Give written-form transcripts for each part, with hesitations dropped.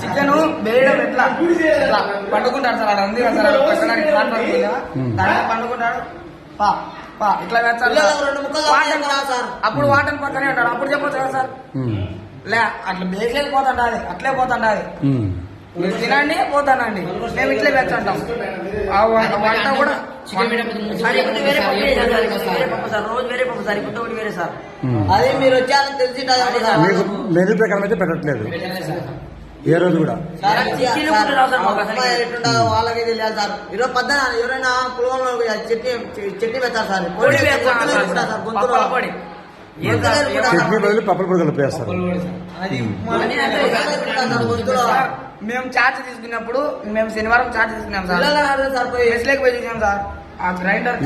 Chicken వేయడం ఎట్లా పండుకుంటాడు sir, అది ఉంది కదా సార్, పెట్టడానికి దాంట్లో పండుకుంటాడు. ఇట్లా అప్పుడు వాటర్ పక్కనే ఉంటాడు, అప్పుడు చెప్పొచ్చు కదా సార్. లే అట్లా బేసలేక పోతాండాలి, అట్లే పోతాండాలి. మీరు తినండి పోతానండి, మేము ఇట్లే పెంచుంటాం. వంట కూడా రోజు వేరే పప్పు సార్, ఇప్పుడు ఒకటి వేరే సార్. అది మీరు వచ్చారని తెలిసి మెనూ ప్రకారం అయితే పెట్టట్లేదు ఏ రోజు కూడా. వాళ్ళకి తెలియాలి సార్. ఈరోజు పద్దన ఎవరైనా పులగంలో చట్నీ పెట్టారు సార్, చట్నీ బదులు పప్పుల పొడి కలిపేస్తారు. మేము చార్జ్ తీసుకున్నప్పుడు మేము శనివారం చార్జ్ తీసుకున్నాం సార్, ఎస్లేకి పోయి చూసాం సార్. ఆ గ్రైండర్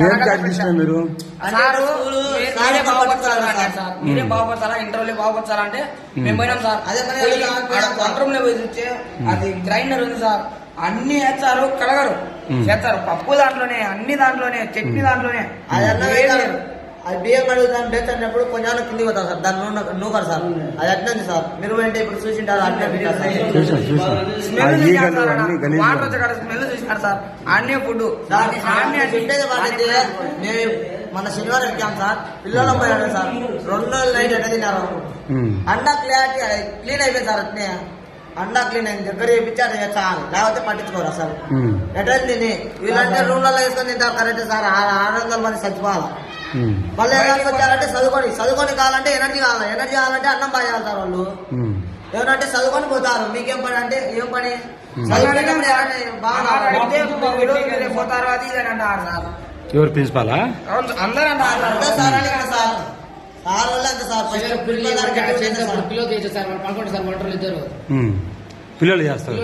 మీరు మీరే బాగుపడతారా, ఇంటర్వ్యూలో బాగుపడతారా అంటే మేము పోయినాం సార్. అదే వంట రూమ్ లో పోయి చూస్తే అది గ్రైండర్ ఉంది సార్, అన్ని వేస్తారు, కలగరు చేస్తారు. పప్పు దాంట్లోనే, అన్ని దాంట్లోనే, చట్నీ దాంట్లోనే. అది బియ్యం అడుగుతాను బేసినప్పుడు కొంచెం కింది పోతాం సార్, దాన్ని నూకరు సార్. అది అట్నే సార్, మీరు అంటే ఇప్పుడు చూసింటారు అట్నే వాటర్ వచ్చే స్మెల్ చూసినారు సార్. అన్నీ ఫుడ్ మేము మన శనివారం ఎక్కాం సార్, పిల్లలు పోయాడు సార్. 2 రోజులు నైట్ ఎట్లా తిన్నారు, అండా క్లియర్ క్లీన్ అయిపోయింది సార్. అట్నే అండా క్లీన్ అయింది, దగ్గర చేయించారు చాలు, లేకపోతే పట్టించుకోరు అసలు. ఎట్లా తిని వీళ్ళంటే రూమ్లలో వేసుకొని తింటారు కరెక్ట్ సార్. 600 మంది చచ్చిపోవాలి. మళ్ళీ ఎలాంటి వచ్చారంటే చదువుకొని కావాలంటే ఎనర్జీ కావాలంటే అన్నం బాగా చేస్తారు వాళ్ళు. ఏమంటే చదువుకొని పోతారు, మీకేం పని అంటే ఏం పని పోతారు అది ఇది అని అంటారు సార్. ఎవరు ప్రిన్సిపాలా? అందరూ అంటారు సార్ అని కదా సార్. సార్ వల్ల అంత సార్ పిల్లలు చేస్తారు.